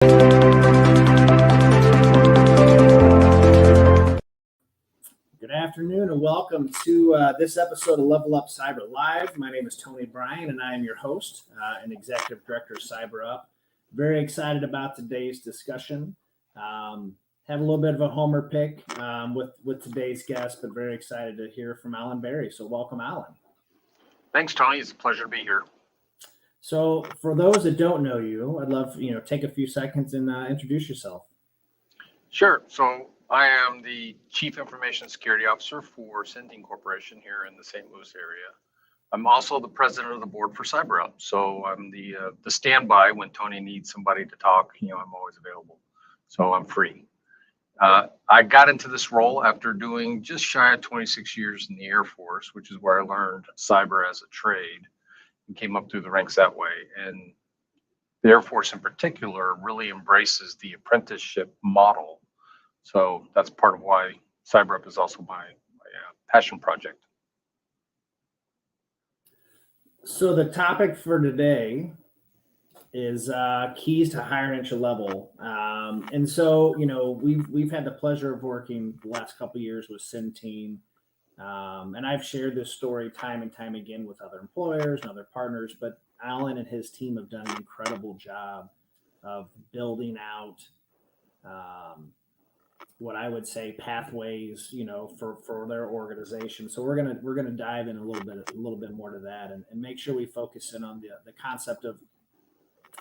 Good afternoon and welcome to this episode of LevelUp Cyber Live. My name is Tony Bryan and I am your host and Executive Director of CyberUp. Very excited about today's discussion. Have a little bit of a homer pick with today's guest, but very excited to hear from Alan Berry. So welcome, Alan. Thanks, Tony. It's a pleasure to be here. So for those that don't know you, I'd love take a few seconds and introduce yourself. Sure. So I am the Chief Information Security Officer for Centene Corporation here in the St. Louis area. I'm also the president of the board for CyberUp. So I'm the standby when Tony needs somebody to talk. I'm always available. So I'm free. I got into this role after doing just shy of 26 years in the Air Force, which is where I learned cyber as a trade and came up through the ranks that way. And the Air Force in particular really embraces the apprenticeship model. So that's part of why CyberUp is also my passion project. So the topic for today is keys to higher entry level. And so, we've had the pleasure of working the last couple of years with Centene. And I've shared this story time and time again with other employers and other partners, but Alan and his team have done an incredible job of building out what I would say pathways, for their organization. So we're gonna dive in a little bit more to that and make sure we focus in on the concept of,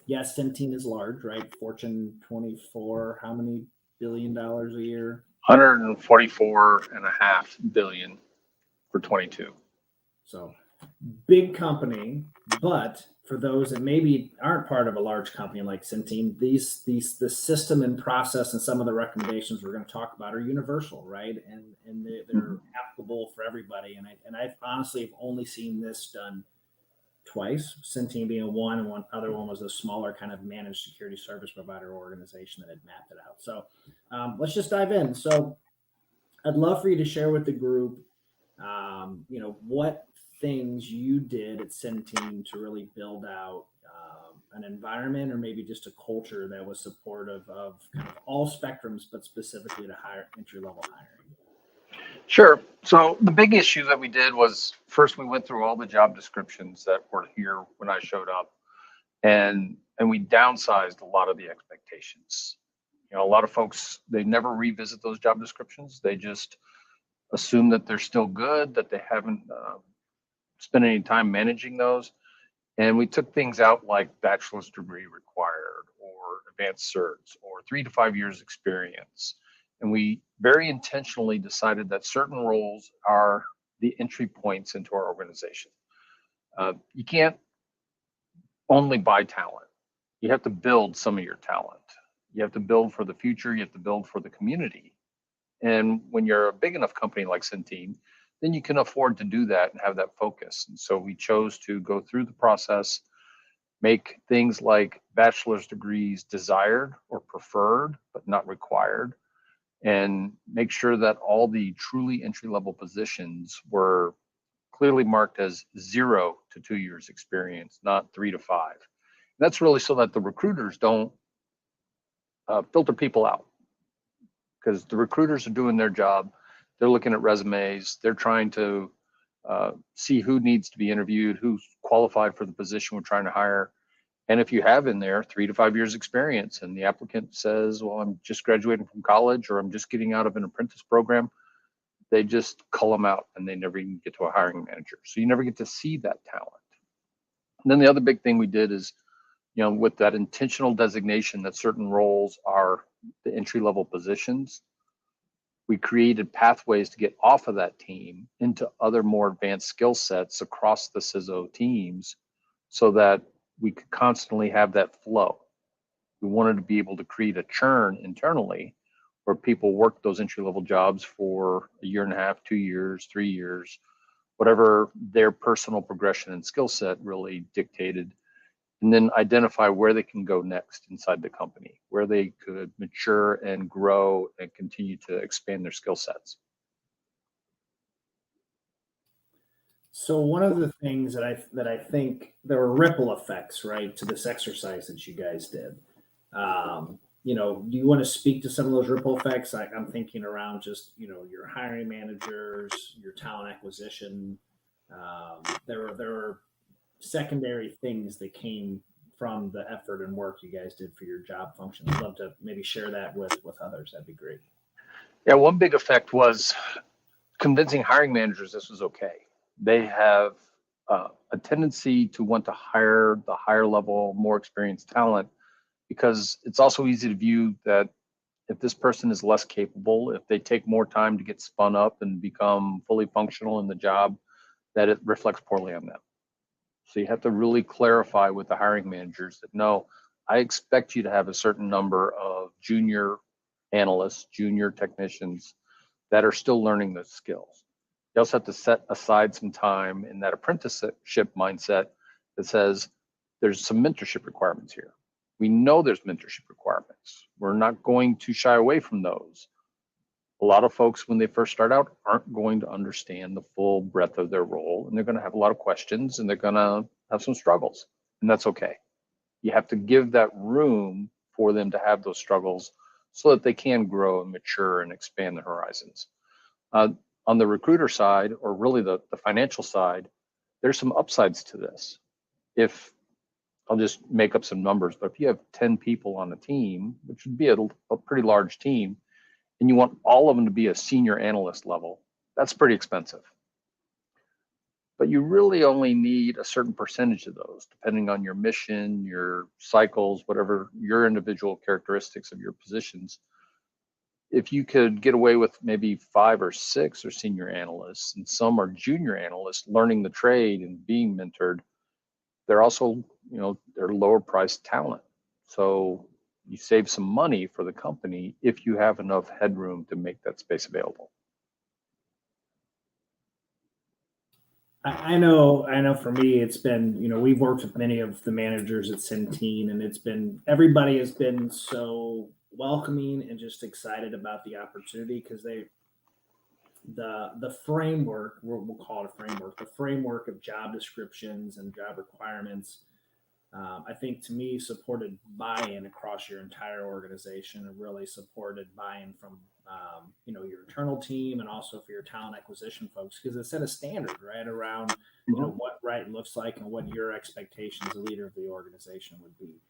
yes, Centene is large, right? Fortune 24, how many $billion a year? 144.5 billion for 22. So big company, but for those that maybe aren't part of a large company like Centene, the system and process and some of the recommendations we're going to talk about are universal, right? And they're applicable for everybody. And I honestly have only seen this done twice, Centene being one, and one other one was a smaller kind of managed security service provider organization that had mapped it out. So let's just dive in. So I'd love for you to share with the group, what things you did at Centene to really build out an environment or maybe just a culture that was supportive of kind of all spectrums, but specifically to higher entry-level hiring. Sure. So the big issue that we did was first we went through all the job descriptions that were here when I showed up, and we downsized a lot of the expectations. A lot of folks, they never revisit those job descriptions. They just assume that they're still good, that they haven't spent any time managing those. And we took things out like bachelor's degree required or advanced certs or 3 to 5 years experience. And we very intentionally decided that certain roles are the entry points into our organization. You can't only buy talent. You have to build some of your talent. You have to build for the future. You have to build for the community. And when you're a big enough company like Centene, then you can afford to do that and have that focus. And so we chose to go through the process, make things like bachelor's degrees desired or preferred, but not required, and make sure that all the truly entry-level positions were clearly marked as 0 to 2 years experience, not 3 to 5. And that's really so that the recruiters don't filter people out, because the recruiters are doing their job. They're looking at resumes. They're trying to see who needs to be interviewed, who's qualified for the position we're trying to hire. And if you have in there 3 to 5 years experience and the applicant says, well, I'm just graduating from college or I'm just getting out of an apprentice program, they just cull them out and they never even get to a hiring manager. So you never get to see that talent. And then the other big thing we did is, with that intentional designation that certain roles are the entry-level positions, we created pathways to get off of that team into other more advanced skill sets across the CISO teams so that we could constantly have that flow. We wanted to be able to create a churn internally where people work those entry-level jobs for a year and a half, 2 years, 3 years, whatever their personal progression and skill set really dictated, and then identify where they can go next inside the company, where they could mature and grow and continue to expand their skill sets. So one of the things that I think there were ripple effects, right, to this exercise that you guys did. Do you want to speak to some of those ripple effects? I'm thinking around just, your hiring managers, your talent acquisition. There were secondary things that came from the effort and work you guys did for your job function. I'd love to maybe share that with others. That'd be great. Yeah, one big effect was convincing hiring managers this was okay. They have a tendency to want to hire the higher level, more experienced talent because it's also easy to view that if this person is less capable, if they take more time to get spun up and become fully functional in the job, that it reflects poorly on them. So you have to really clarify with the hiring managers that no, I expect you to have a certain number of junior analysts, junior technicians that are still learning the skills. You also have to set aside some time in that apprenticeship mindset that says there's some mentorship requirements here. We know there's mentorship requirements. We're not going to shy away from those. A lot of folks, when they first start out, aren't going to understand the full breadth of their role, and they're going to have a lot of questions and they're going to have some struggles, and that's okay. You have to give that room for them to have those struggles so that they can grow and mature and expand their horizons. On the recruiter side, or really the financial side, there's some upsides to this. If I'll just make up some numbers, but if you have 10 people on a team, which would be a pretty large team, and you want all of them to be a senior analyst level, that's pretty expensive. But you really only need a certain percentage of those, depending on your mission, your cycles, whatever your individual characteristics of your positions. If you could get away with maybe 5 or 6 are senior analysts and some are junior analysts learning the trade and being mentored, they're also, they're lower priced talent. So you save some money for the company if you have enough headroom to make that space available. I know for me, it's been, we've worked with many of the managers at Centene, and everybody has been so welcoming and just excited about the opportunity because the framework, we'll call it a framework, the framework of job descriptions and job requirements, I think to me supported buy-in across your entire organization and really supported buy-in from your internal team and also for your talent acquisition folks because it set a standard right around what right looks like and what your expectations as a leader of the organization would be.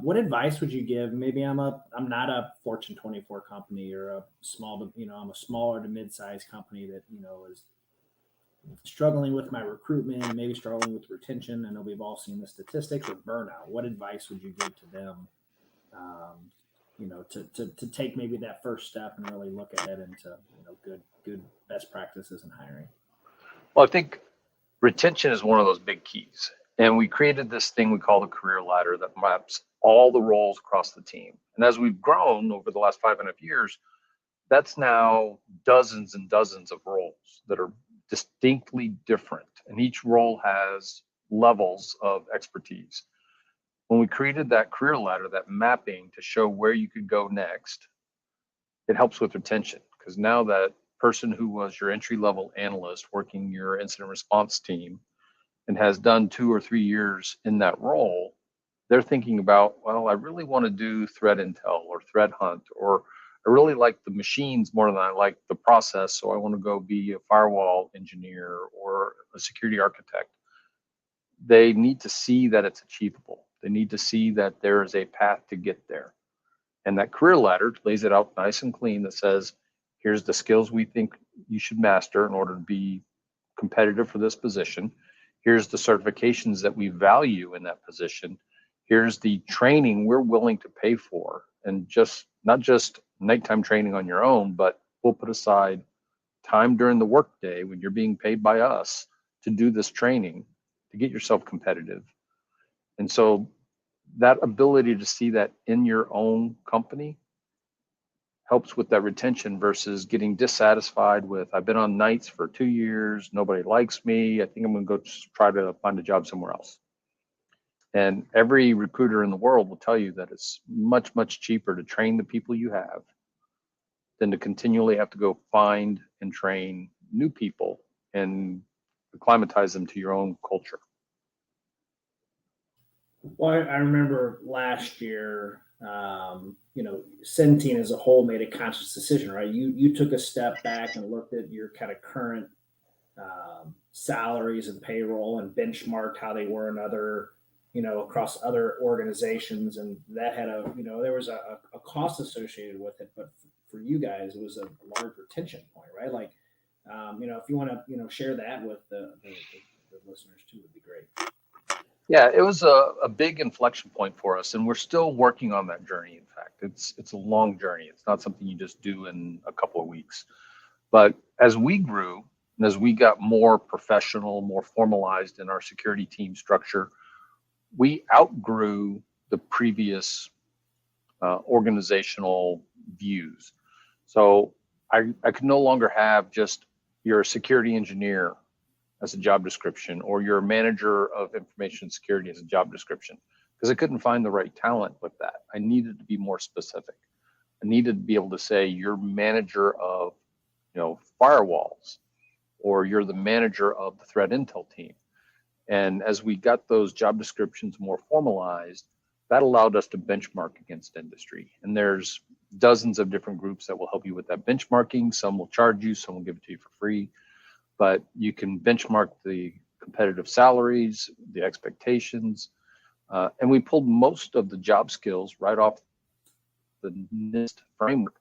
What advice would you give? Maybe I'm not a Fortune 24 company or I'm a smaller to mid-sized company that is struggling with my recruitment and maybe struggling with retention. I know we've all seen the statistics with burnout. What advice would you give to them? To take maybe that first step and really look ahead into good best practices in hiring. Well, I think retention is one of those big keys. And we created this thing we call the career ladder that maps all the roles across the team. And as we've grown over the last 5.5 years, that's now dozens and dozens of roles that are distinctly different. And each role has levels of expertise. When we created that career ladder, that mapping to show where you could go next, it helps with retention because now that person who was your entry level analyst working your incident response team and has done 2 or 3 years in that role, they're thinking about, well, I really want to do threat intel or threat hunt, or I really like the machines more than I like the process. So I want to go be a firewall engineer or a security architect. They need to see that it's achievable. They need to see that there is a path to get there. And that career ladder lays it out nice and clean that says, here's the skills we think you should master in order to be competitive for this position. Here's the certifications that we value in that position. Here's the training we're willing to pay for, and not just nighttime training on your own, but we'll put aside time during the workday when you're being paid by us to do this training to get yourself competitive. And so that ability to see that in your own company helps with that retention versus getting dissatisfied with, I've been on nights for 2 years, nobody likes me, I think I'm going to go try to find a job somewhere else. And every recruiter in the world will tell you that it's much, much cheaper to train the people you have than to continually have to go find and train new people and acclimatize them to your own culture. Well, I remember last year Centene as a whole made a conscious decision, right? You took a step back and looked at your kind of current salaries and payroll and benchmarked how they were in other, across other organizations, and that had there was a cost associated with it, but for you guys, it was a large retention point, right? Like, if you want to, share that with the listeners too, would be great. Yeah, it was a big inflection point for us, and we're still working on that journey. In fact, it's a long journey. It's not something you just do in a couple of weeks. But as we grew and as we got more professional, more formalized in our security team structure, we outgrew the previous organizational views. So I could no longer have just you're a security engineer as a job description, or you're a manager of information security as a job description, because I couldn't find the right talent with that. I needed to be more specific. I needed to be able to say you're manager of, firewalls, or you're the manager of the threat intel team. And as we got those job descriptions more formalized, that allowed us to benchmark against industry. And there's dozens of different groups that will help you with that benchmarking. Some will charge you, some will give it to you for free. But you can benchmark the competitive salaries, the expectations, and we pulled most of the job skills right off the NIST framework,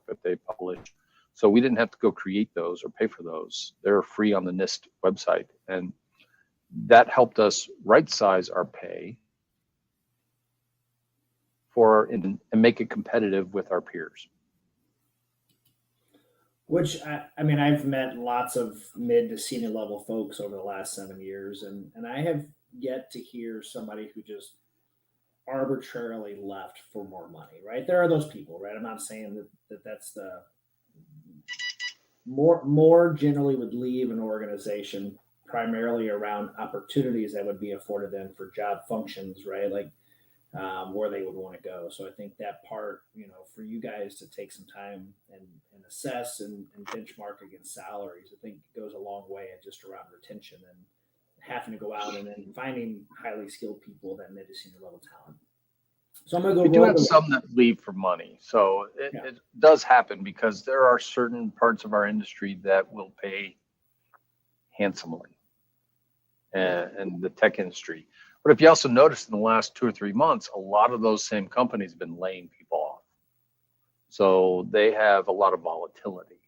that they published. So we didn't have to go create those or pay for those. They're free on the NIST website. And that helped us right size our pay and make it competitive with our peers. Which I've met lots of mid to senior level folks over the last 7 years, and I have yet to hear somebody who just arbitrarily left for more money. Right? There are those people, right? I'm not saying that's the more generally would leave an organization primarily around opportunities that would be afforded them for job functions, right? Like where they would want to go. So I think that part, for you guys to take some time and assess and benchmark against salaries, I think goes a long way in just around retention and having to go out and then finding highly skilled people that mid to senior level talent. So I'm going to go. We do have some that leave for money. So it does happen because there are certain parts of our industry that will pay handsomely, and the tech industry. But if you also notice in the last 2 or 3 months, a lot of those same companies have been laying people off. So they have a lot of volatility.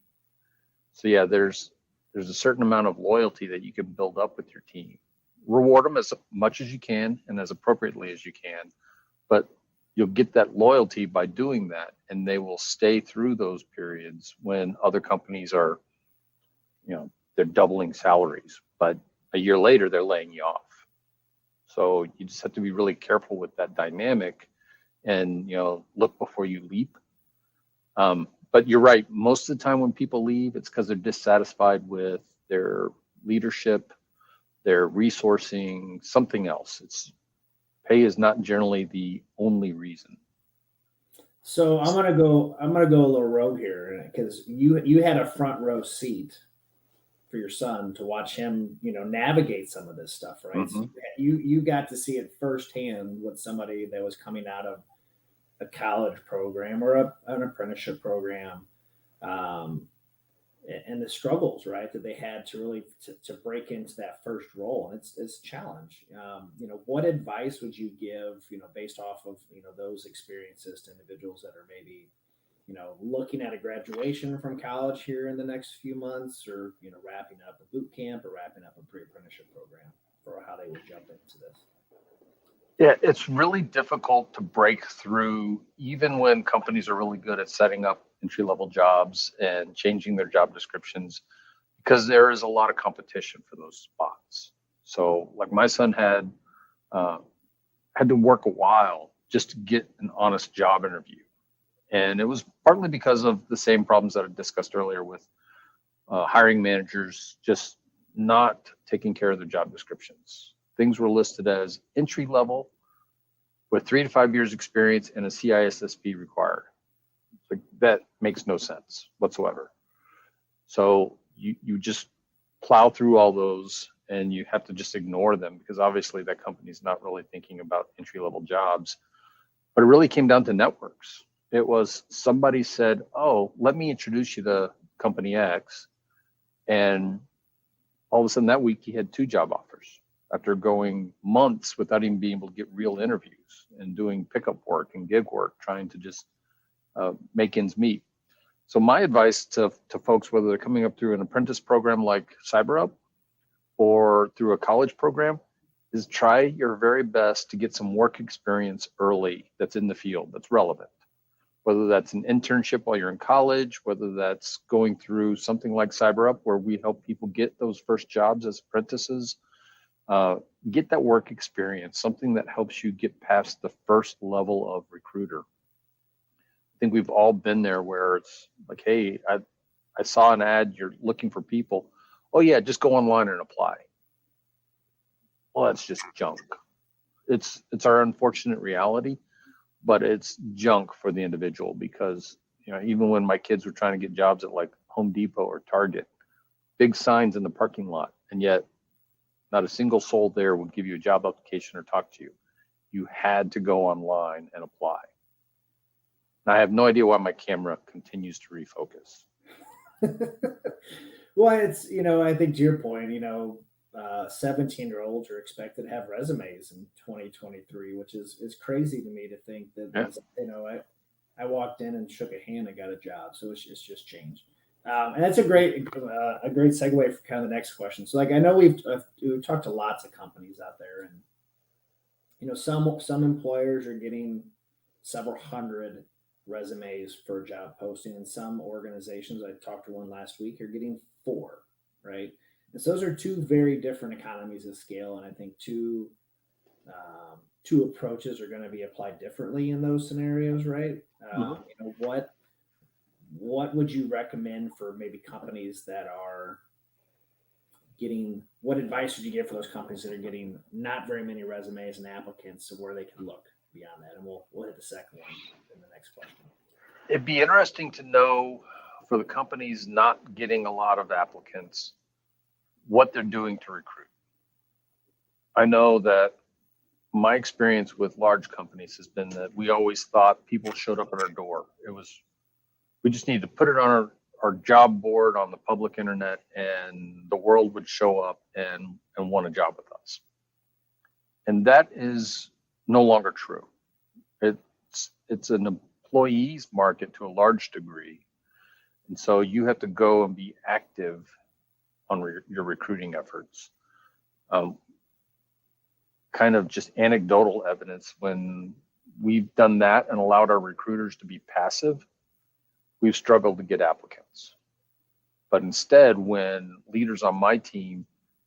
So yeah, there's a certain amount of loyalty that you can build up with your team. Reward them as much as you can and as appropriately as you can, but you'll get that loyalty by doing that, and they will stay through those periods when other companies are, they're doubling salaries, but a year later they're laying you off. So you just have to be really careful with that dynamic and, look before you leap. But you're right. Most of the time when people leave, it's because they're dissatisfied with their leadership, their resourcing, something else. Pay is not generally the only reason. So I'm gonna go a little rogue here because you had a front row seat for your son to watch him, navigate some of this stuff, right? Mm-hmm. So you got to see it firsthand with somebody that was coming out of a college program or an apprenticeship program, and the struggles, right, that they had to really to break into that first role, and it's a challenge. What advice would you give, based off of those experiences to individuals that are maybe looking at a graduation from college here in the next few months, or wrapping up a boot camp or wrapping up a pre-apprenticeship program, for how they would jump into this? Yeah, it's really difficult to break through, even when companies are really good at setting up entry-level jobs and changing their job descriptions, because there is a lot of competition for those spots. So, like, my son had to work a while just to get an honest job interview. And it was partly because of the same problems that I discussed earlier with hiring managers just not taking care of their job descriptions. Things were listed as entry level with 3 to 5 years experience and a CISSP required. Like, that makes no sense whatsoever. So you just plow through all those, and you have to just ignore them, because obviously that company's not really thinking about entry level jobs. But it really came down to networks. It was somebody said, oh, let me introduce you to company X. And all of a sudden that week he had 2 job offers after going months without even being able to get real interviews and doing pickup work and gig work, trying to just make ends meet. So my advice to folks, whether they're coming up through an apprentice program like CyberUp or through a college program, is try your very best to get some work experience early that's in the field, that's relevant. Whether that's an internship while you're in college, whether that's going through something like CyberUp, where we help people get those first jobs as apprentices, get that work experience, something that helps you get past the first level of recruiter. I think we've all been there where it's like, hey, I saw an ad, you're looking for people. Oh yeah, just go online and apply. Well, that's just junk. It's our unfortunate reality, but it's junk for the individual, because even when my kids were trying to get jobs at like Home Depot or Target, big signs in the parking lot, and yet not a single soul there would give you a job application or talk to you. You had to go online and apply. And I have no idea why my camera continues to refocus. Well, it's, I think to your point, 17-year-olds are expected to have resumes in 2023, which is crazy to me to think that, I walked in and shook a hand and got a job. So it's just changed. And that's a great segue for kind of the next question. So like, I know we've talked to lots of companies out there, and, some employers are getting several hundred resumes for a job posting, and some organizations, I talked to one last week, are getting 4, right? And so those are 2 very different economies of scale, and I think two approaches are going to be applied differently in those scenarios, right? What would you recommend for maybe companies that are getting? What advice would you give for those companies that are getting not very many resumes and applicants, and where they can look beyond that? And we'll hit the second one in the next question. It'd be interesting to know, for the companies not getting a lot of applicants, what they're doing to recruit. I know that my experience with large companies has been that we always thought people showed up at our door. We just needed to put it on our job board on the public internet, and the world would show up and want a job with us. And that is no longer true. It's an employee's market to a large degree. And so you have to go and be active on your recruiting efforts. Kind of just anecdotal evidence, when we've done that and allowed our recruiters to be passive, we've struggled to get applicants. But instead, when leaders on my team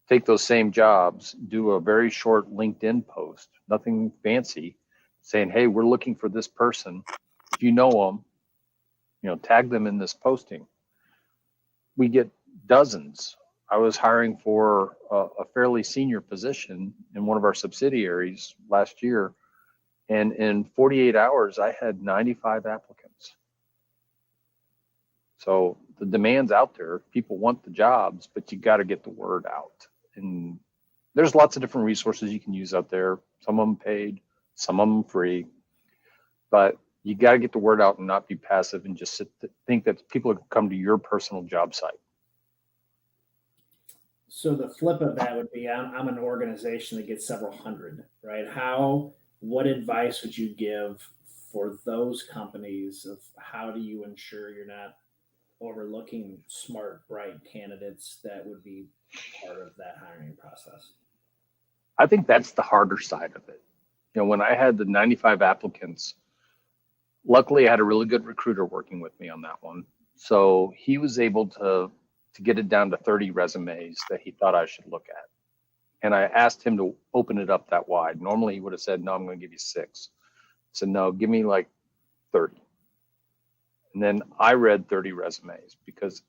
take those same jobs, do a very short LinkedIn post, nothing fancy, saying, hey, we're looking for this person. If you know them, tag them in this posting. We get dozens. I was hiring for a fairly senior position in one of our subsidiaries last year, and in 48 hours, I had 95 applicants. So the demand's out there. People want the jobs, but you got to get the word out. And there's lots of different resources you can use out there. Some of them paid, some of them free, but you got to get the word out and not be passive and just think that people come to your personal job site. So the flip of that would be, I'm an organization that gets several hundred, right? What advice would you give for those companies of how do you ensure you're not overlooking smart, bright candidates that would be part of that hiring process? I think that's the harder side of it. When I had the 95 applicants, luckily I had a really good recruiter working with me on that one. So he was able to get it down to 30 resumes that he thought I should look at. And I asked him to open it up that wide. Normally he would have said, no, I'm going to give you 6. I said, no, give me like 30. And then I read 30 resumes because,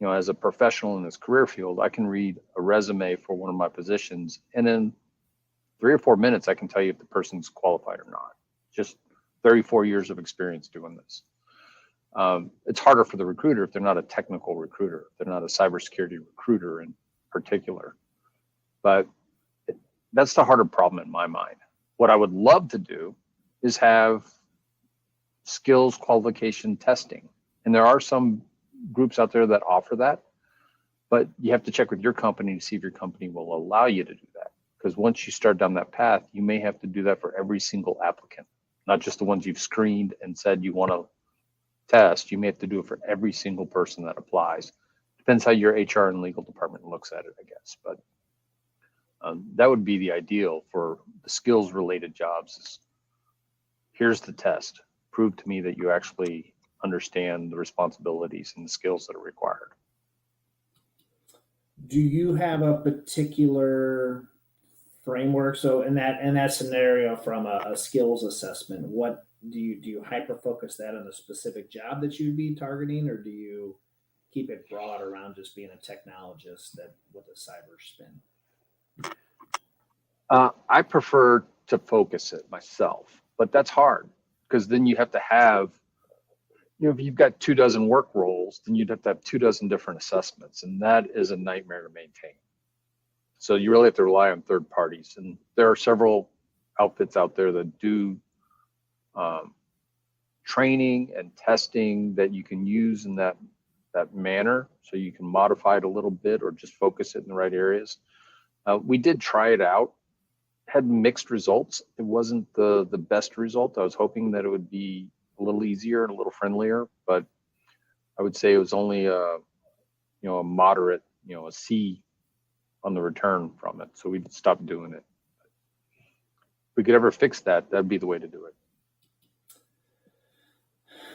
as a professional in this career field, I can read a resume for one of my positions, and in 3 or 4 minutes, I can tell you if the person's qualified or not. Just 34 years of experience doing this. It's harder for the recruiter if they're not a technical recruiter, if they're not a cybersecurity recruiter in particular. But that's the harder problem in my mind. What I would love to do is have skills qualification testing. And there are some groups out there that offer that, but you have to check with your company to see if your company will allow you to do that. Because once you start down that path, you may have to do that for every single applicant, not just the ones you've screened and said you want to test. You may have to do it for every single person that applies. Depends how your HR and legal department looks at it, I guess. But that would be the ideal for the skills related jobs. Is here's the test. Prove to me that you actually understand the responsibilities and the skills that are required. Do you have a particular framework? So in that scenario, from a skills assessment, what do you hyper focus that on a specific job that you'd be targeting, or do you keep it broad around just being a technologist that with a cyber spin? I prefer to focus it myself, but that's hard because then you have to have, if you've got 24 work roles, then you'd have to have 24 different assessments, and that is a nightmare to maintain. So you really have to rely on third parties, and there are several outfits out there that do training and testing that you can use in that manner, so you can modify it a little bit or just focus it in the right areas. We did try it out, had mixed results. It wasn't the best result. I was hoping that it would be a little easier and a little friendlier, but I would say it was only a moderate, a C on the return from it. So we stopped doing it. If we could ever fix that, that'd be the way to do it.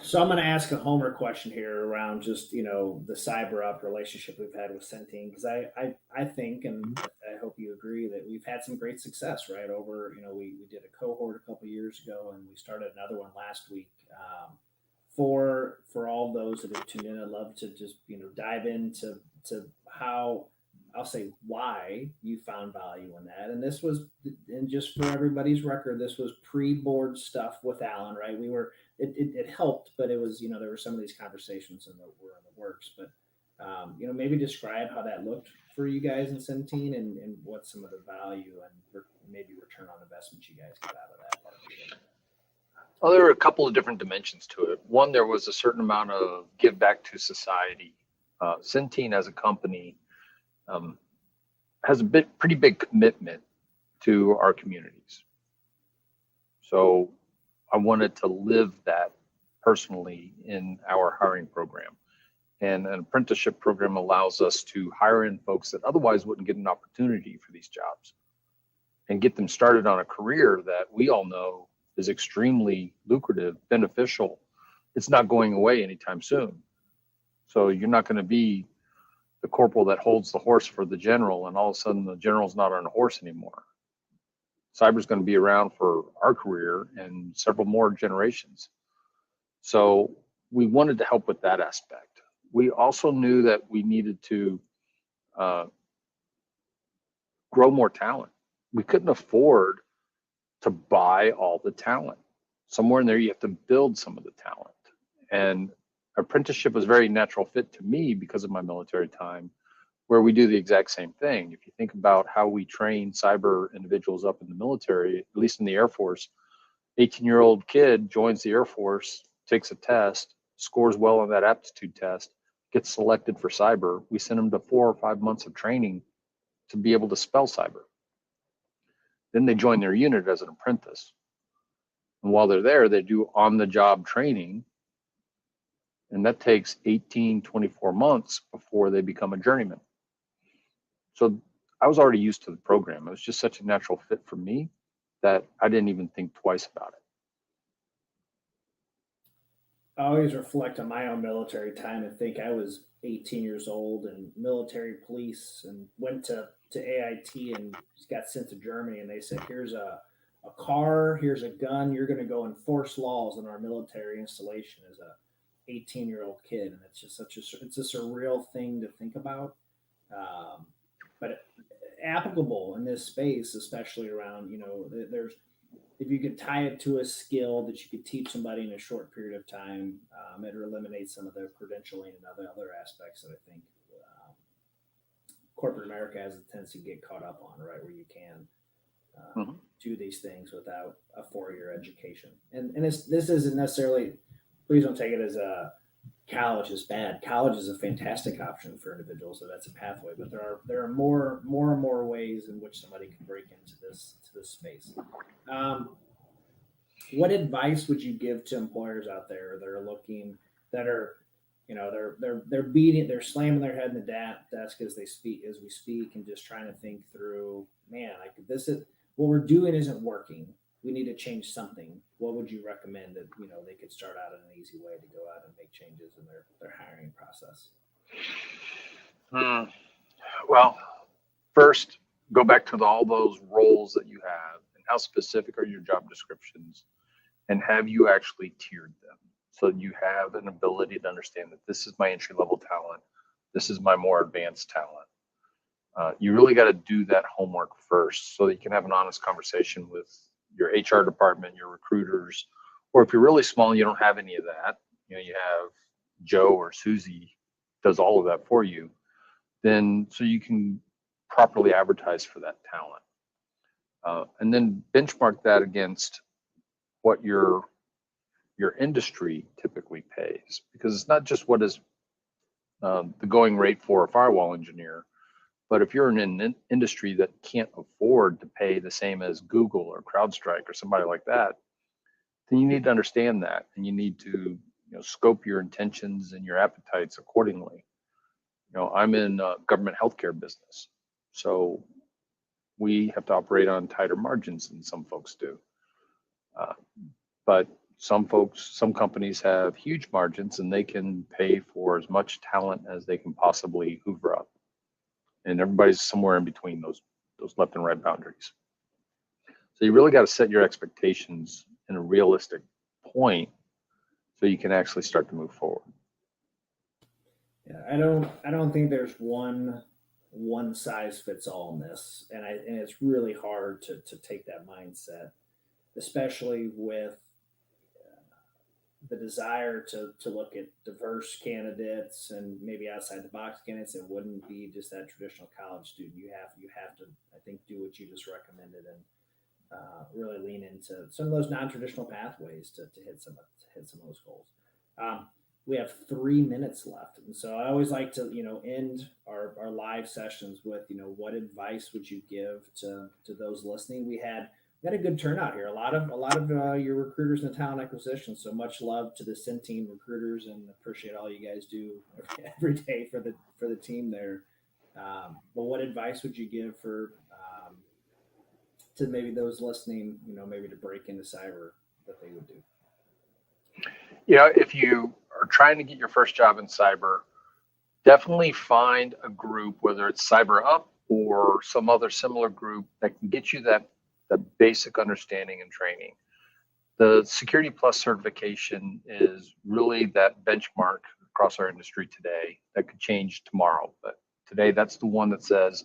So I'm going to ask a Homer question here around just the CyberUp relationship we've had with Centene, because I think, and I hope you agree, that we've had some great success, right? Over we did a cohort a couple years ago, and we started another one last week. For all those that have tuned in, I'd love to just dive into how, I'll say, why you found value in that. And this was, and just for everybody's record, this was pre-board stuff with Alan, right? It helped, but it was, there were some of these conversations that were in the works. But, maybe describe how that looked for you guys in Centene, and what some of the value and maybe return on investment you guys got out of that partnership. Well, there were a couple of different dimensions to it. One, there was a certain amount of give back to society. Centene as a company has a pretty big commitment to our communities. So I wanted to live that personally in our hiring program. And an apprenticeship program allows us to hire in folks that otherwise wouldn't get an opportunity for these jobs and get them started on a career that we all know is extremely lucrative, beneficial. It's not going away anytime soon. So you're not going to be the corporal that holds the horse for the general, and all of a sudden the general's not on a horse anymore. Cyber's going to be around for our career and several more generations. So we wanted to help with that aspect. We also knew that we needed to grow more talent. We couldn't afford to buy all the talent. Somewhere in there, you have to build some of the talent. And apprenticeship was a very natural fit to me because of my military time, where we do the exact same thing. If you think about how we train cyber individuals up in the military, at least in the Air Force, 18-year-old kid joins the Air Force, takes a test, scores well on that aptitude test, gets selected for cyber. We send them to 4 or 5 months of training to be able to spell cyber. Then they join their unit as an apprentice. And while they're there, they do on-the-job training. And that takes 18, 24 months before they become a journeyman. So I was already used to the program. It was just such a natural fit for me that I didn't even think twice about it. I always reflect on my own military time and think I was 18 years old and military police, and went to AIT and got sent to Germany, and they said, here's a car, here's a gun, you're going to go enforce laws in our military installation as a 18-year-old kid. And it's just it's a surreal thing to think about, but applicable in this space, especially around, there's, if you could tie it to a skill that you could teach somebody in a short period of time, it eliminates some of the credentialing and other aspects that I think corporate America has a tendency to get caught up on, right? Where you can Mhm. do these things without a 4-year education. And this isn't necessarily, please don't take it as a college is bad. College is a fantastic option for individuals, so that's a pathway. But there are more and more ways in which somebody can break into this space. Um, what advice would you give to employers out there that are looking, that are, they're slamming their head in the desk as we speak, and just trying to think through, man, like this is what we're doing isn't working. We need to change something. What would you recommend that they could start out in an easy way to go out and make changes in their hiring process? Hmm. Well, first, go back to all those roles that you have and how specific are your job descriptions, and have you actually tiered them so that you have an ability to understand that this is my entry level talent, this is my more advanced talent. You really got to do that homework first so that you can have an honest conversation with your HR department, your recruiters, or if you're really small and you don't have any of that, you have Joe or Susie does all of that for you, then so you can properly advertise for that talent. And then benchmark that against what your industry typically pays, because it's not just what is the going rate for a firewall engineer, but if you're in an industry that can't afford to pay the same as Google or CrowdStrike or somebody like that, then you need to understand that, and you need to scope your intentions and your appetites accordingly. I'm in government healthcare business, so we have to operate on tighter margins than some folks do. But some companies have huge margins, and they can pay for as much talent as they can possibly hoover up. And everybody's somewhere in between those left and right boundaries. So you really got to set your expectations in a realistic point so you can actually start to move forward. Yeah, I don't think there's one size fits all in this, and it's really hard to take that mindset, especially with the desire to look at diverse candidates and maybe outside the box candidates. It wouldn't be just that traditional college student. You have to, I think, do what you just recommended, and really lean into some of those non-traditional pathways to hit some of those goals. We have 3 minutes left, and so I always like to end our live sessions with what advice would you give to those listening. We had a good turnout here. A lot of your recruiters in the talent acquisition. So much love to the Centene recruiters, and appreciate all you guys do every day for the team there. But what advice would you give for to maybe those listening? Maybe to break into cyber, that they would do. If you are trying to get your first job in cyber, definitely find a group, whether it's CyberUp or some other similar group that can get you that basic understanding and training. The Security Plus certification is really that benchmark across our industry today. That could change tomorrow, but today that's the one that says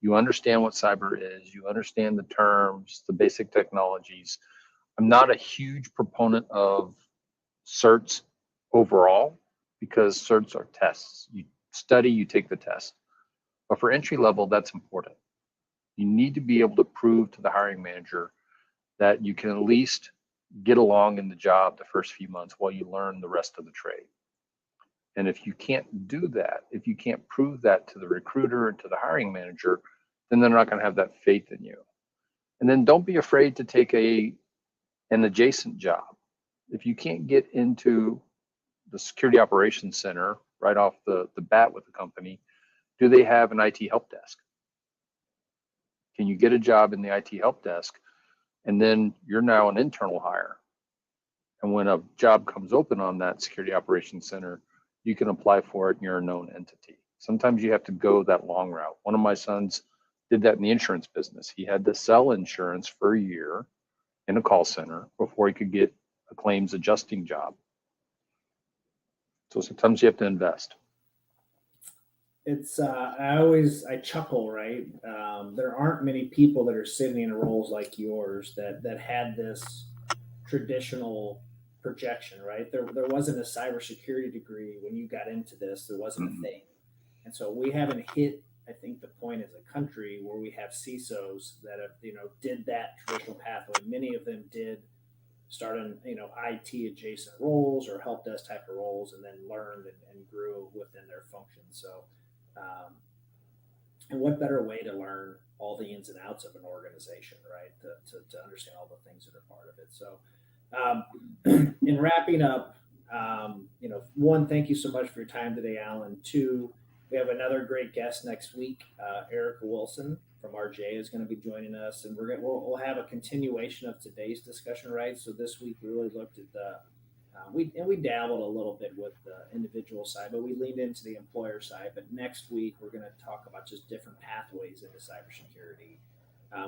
you understand what cyber is, you understand the terms, the basic technologies. I'm not a huge proponent of certs overall, because certs are tests. You study, you take the test. But for entry level, that's important. You need to be able to prove to the hiring manager that you can at least get along in the job the first few months while you learn the rest of the trade. And if you can't do that, if you can't prove that to the recruiter and to the hiring manager, then they're not going to have that faith in you. And then don't be afraid to take an adjacent job. If you can't get into the Security Operations Center right off the bat with the company, do they have an IT help desk? Can you get a job in the IT help desk, and then you're now an internal hire? And when a job comes open on that Security Operations Center, you can apply for it and you're a known entity. Sometimes you have to go that long route. One of my sons did that in the insurance business. He had to sell insurance for a year in a call center before he could get a claims adjusting job. So sometimes you have to invest. It's I chuckle, right? There aren't many people that are sitting in roles like yours that had this traditional projection, right? There wasn't a cybersecurity degree when you got into this. There wasn't a thing, and so we haven't hit I think the point as a country where we have CISOs that have, did that traditional pathway. Many of them did start in, IT adjacent roles or help desk type of roles, and then learned and grew within their function. So, and what better way to learn all the ins and outs of an organization, right? To understand all the things that are part of it. So, in wrapping up, one, thank you so much for your time today, Alan. Two, we have another great guest next week. Erica Wilson from RJ is going to be joining us, and we'll have a continuation of today's discussion, right? So this week we really looked at the we dabbled a little bit with the individual side, but we leaned into the employer side. But next week we're going to talk about just different pathways into cybersecurity,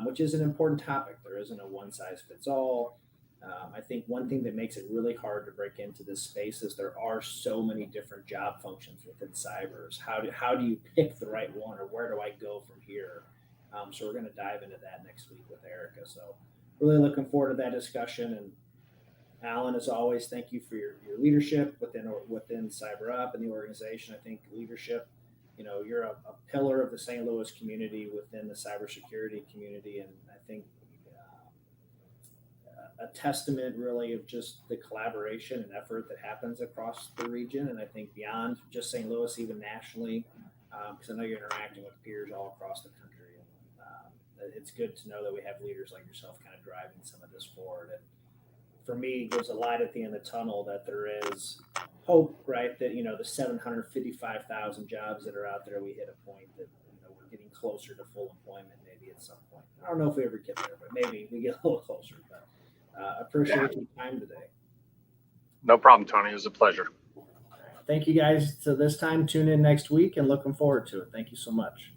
which is an important topic. There isn't a one size fits all. I think one thing that makes it really hard to break into this space is there are so many different job functions within cybers. How do you pick the right one, or where do I go from here? So we're going to dive into that next week with Erica. So really looking forward to that discussion. And Alan, as always, thank you for your leadership within CyberUp and the organization. I think leadership, you're a pillar of the St. Louis community within the cybersecurity community, and I think a testament really of just the collaboration and effort that happens across the region. And I think beyond just St. Louis, even nationally, because I know you're interacting with peers all across the country. And it's good to know that we have leaders like yourself kind of driving some of this forward. And for me, there's a light at the end of the tunnel that there is hope, right? That, the 755,000 jobs that are out there, we hit a point that, we're getting closer to full employment maybe at some point. I don't know if we ever get there, but maybe we get a little closer. But appreciate your time today. No problem, Tony. It was a pleasure. Thank you guys. So this time, tune in next week and looking forward to it. Thank you so much.